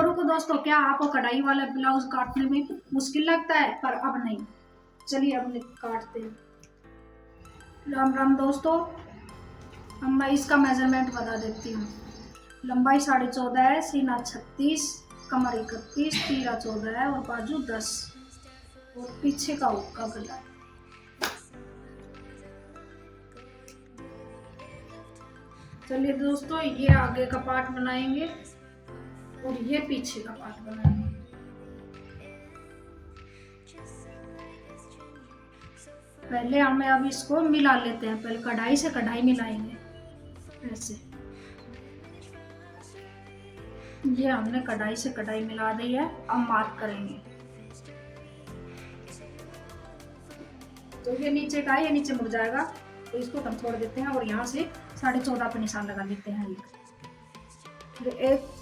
रुको रुको दोस्तों, क्या आपको कढ़ाई वाला ब्लाउज काटने में मुश्किल लगता है? पर अब नहीं, चलिए अब काटते हैं। राम राम दोस्तों, अब मैं इसका मेजरमेंट बता देती हूँ। लंबाई 14.5 है, सीना 36, कमर 31, तीरा 14 है और बाजू 10 और पीछे का हुक्का गला है। चलिए दोस्तों, ये आगे का पार्ट बनाएंगे और ये पीछे का पार्ट बनाएंगे। पहले हमें अब इसको मिला लेते हैं। पहले कढ़ाई से कढ़ाई मिलाएंगे ऐसे। ये हमने कढ़ाई से कढ़ाई मिला दी है। अब मार्क करेंगे। तो ये नीचे का है, ये नीचे मुड़ जाएगा तो इसको हम छोड़ देते हैं और यहाँ से 14.5 पे निशान लगा लेते हैं। एक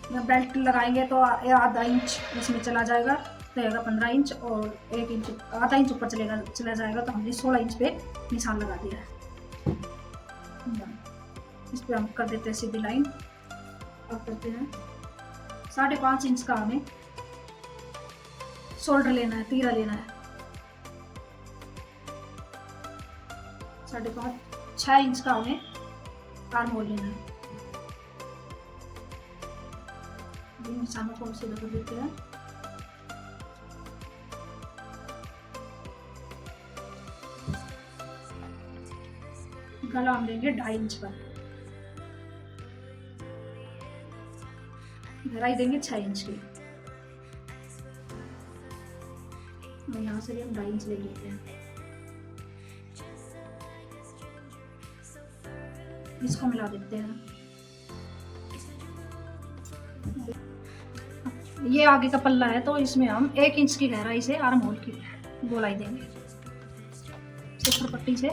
बेल्ट लगाएंगे तो आधा इंच इसमें चला जाएगा, रहेगा 15 इंच और 1 इंच आधा इंच ऊपर चला जाएगा। तो हमने 16 इंच पे निशान लगा दिया है। इस पे हम कर देते हैं सीधी लाइन। अब करते हैं 5.5 इंच का हमें शोल्डर लेना है, तीरा लेना है। 5.5 6 इंच का हमें आर्म होल लेना है। निशानों को सीधा कर देते हैं। गला हम लेंगे 2.5 इंच पर, गहराई देंगे 6 इंच की। और यहाँ से भी हम 2.5 इंच ले लेते हैं। इसको मिला देते हैं। ये आगे का पल्ला है तो इसमें हम 1 इंच की गहराई से आर्म होल की गोलाई देंगे। सिफर पट्टी से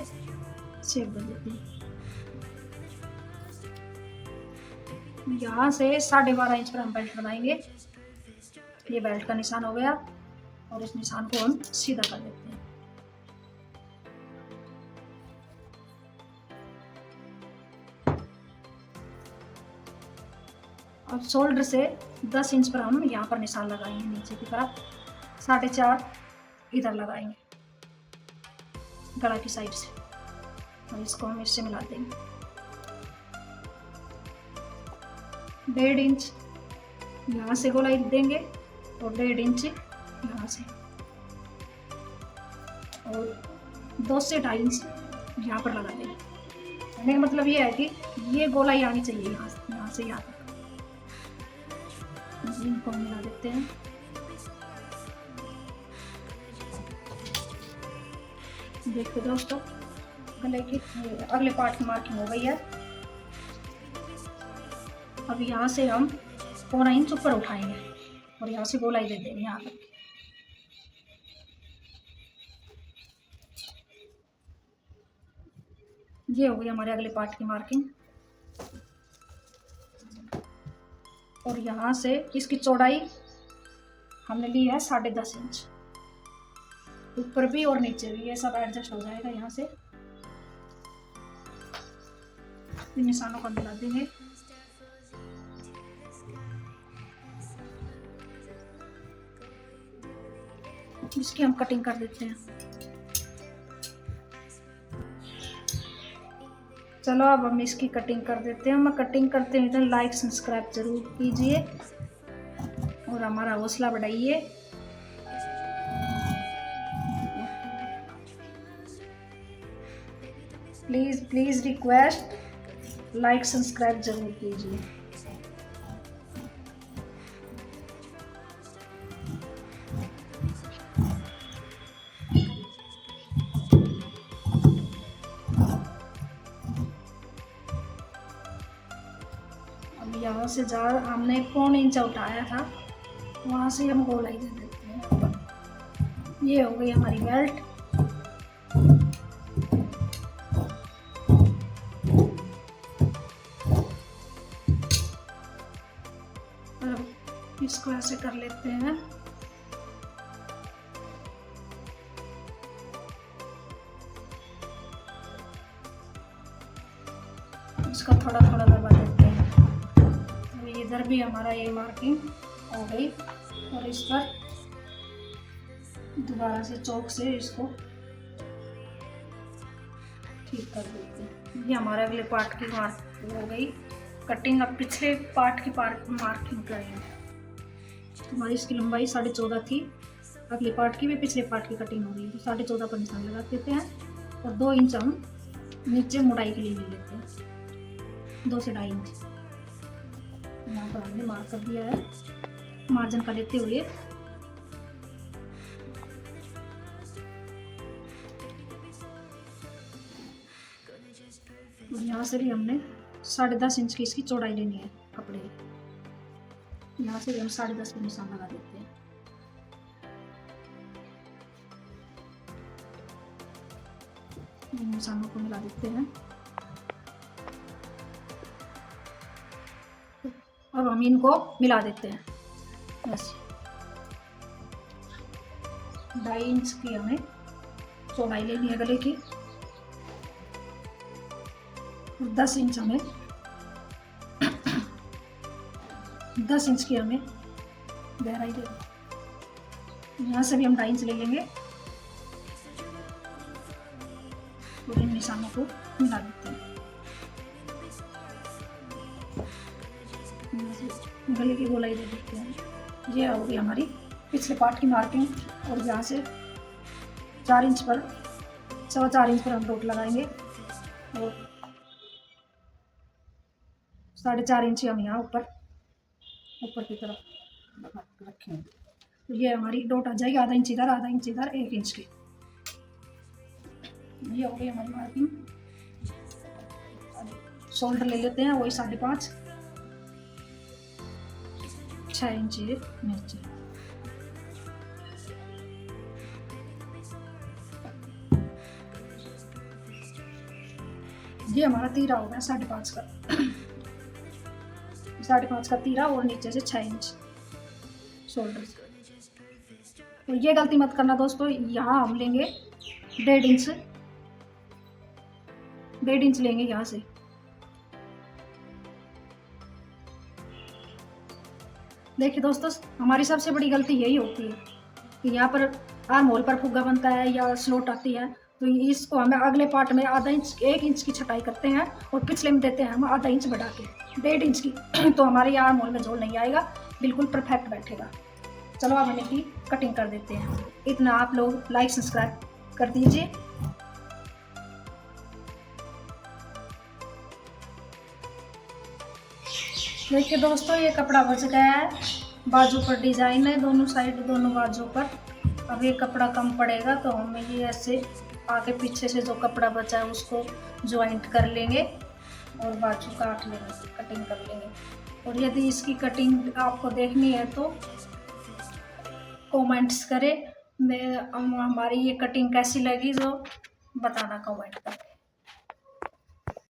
शेप दे देते हैं। यहाँ से 12.5 इंच पर हम बेल्ट बनाएंगे। ये बेल्ट का निशान हो गया और इस निशान को हम सीधा कर देते हैं। और शोल्डर से 10 इंच पर हम यहाँ पर निशान लगाएंगे नीचे की तरफ। 4.5 इधर लगाएंगे गला की साइड से और इसको हम इससे मिला देंगे। 1.5 इंच यहाँ से गोलाई देंगे और 1.5 इंच यहाँ से और 2 से 2.5 इंच यहाँ पर लगा देंगे। कहने का मतलब ये है कि ये गोलाई आनी चाहिए यहाँ से यहाँ तक। इनको मिला देते हैं। देखते दोस्तों, गले की अगले पार्ट की मार्किंग हो गई है। अब यहाँ से हम 1.25 इंच ऊपर उठाएंगे और यहाँ से गोलाई दे देंगे यहाँ तक। ये हो गई हमारे अगले पार्ट की मार्किंग। और यहाँ से इसकी चौड़ाई हमने ली है 10.5 इंच। ऊपर भी और नीचे भी ये सब एडजस्ट हो जाएगा। यहाँ से इन निशानों को मिला देंगे। इसकी हम कटिंग कर देते हैं। चलो अब हम इसकी कटिंग कर देते हैं। मैं कटिंग करते हैं तो लाइक सब्सक्राइब जरूर कीजिए और हमारा हौसला बढ़ाइए। प्लीज रिक्वेस्ट, लाइक सब्सक्राइब जरूर कीजिए। यहाँ से जा हमने 1.25 इंच उठाया था, वहाँ से हम गोलाई दे देते हैं। ये हो गई हमारी बेल्ट। अब इसको ऐसे कर लेते हैं। इसका थोड़ा थोड़ा दबा देते हैं। इधर भी हमारा ये मार्किंग हो गई और इस पर दोबारा से चौक से इसको ठीक कर देते हैं। ये हमारे अगले पार्ट की मार्क हो गई कटिंग। अब पिछले पार्ट की मार्किंग करेंगे। हमारी इसकी लंबाई 14.5 थी, अगले पार्ट की भी पिछले पार्ट की कटिंग हो गई तो 14.5 पर निशान लगा देते हैं और 2 इंच हम नीचे मोटाई के लिए ले लेते हैं, 2 से 2.5 इंच यहाँ पर हमने मार्क कर दिया है। मार्जिन का लेते हुए यहाँ से भी हमने 10.5 इंच की इसकी चौड़ाई लेनी है कपड़े। यहाँ से भी हम 10.5 पर निशान लगा देते हैं। निशानों को मिला देते हैं। अब हम इनको मिला देते हैं बस। 2.5 इंच की हमें चौड़ाई लेनी है गले की, 10 इंच हमें 10 इंच की हमें गहराई देनी। यहाँ से भी हम 2.5 इंच ले लेंगे और इन निशानों को मिला देते हैं। गले की गोलाई दे देते हैं। ये होगी हमारी पिछले पार्ट की मार्किंग और यहाँ से 4 इंच पर 4.25 इंच पर हम डॉट लगाएंगे और 4.5 इंच हम यहाँ ऊपर की तरफ रखेंगे। तो ये हमारी डॉट आ जाएगी, आधा इंच इधर 1 इंच की। ये हो गई हमारी मार्किंग। शोल्डर ले लेते हैं, वही 5.5 6 इंच नीचे। ये हमारा तीरा हो गया 5.5 का 5.5 का तीरा और नीचे से 6 इंच शोल्डर। तो ये गलती मत करना दोस्तों, यहाँ हम लेंगे 1.5 इंच लेंगे यहाँ से। देखिए दोस्तों, हमारी सबसे बड़ी गलती यही होती है कि यहाँ पर आर्म होल पर फुग्गा बनता है या स्लोट आती है, तो इसको हमें अगले पार्ट में 1 इंच की छटाई करते हैं और पिछले में देते हैं हम आधा इंच बढ़ा के 1.5 इंच की। तो हमारे आर्म होल में झोल नहीं आएगा, बिल्कुल परफेक्ट बैठेगा। चलो अब हम इसकी कटिंग कर देते हैं। इतना आप लोग लाइक सब्सक्राइब कर दीजिए। देखिए दोस्तों, ये कपड़ा बच गया है। बाजू पर डिजाइन है दोनों साइड, दोनों बाजू पर। अब ये कपड़ा कम पड़ेगा तो हम ये ऐसे आगे पीछे से जो कपड़ा बचा है उसको ज्वाइंट कर लेंगे और बाजू काट लेंगे, कटिंग कर लेंगे। और यदि इसकी कटिंग आपको देखनी है तो कमेंट्स करें। हमारी ये कटिंग कैसी लगी जो बताना कमेंट कर।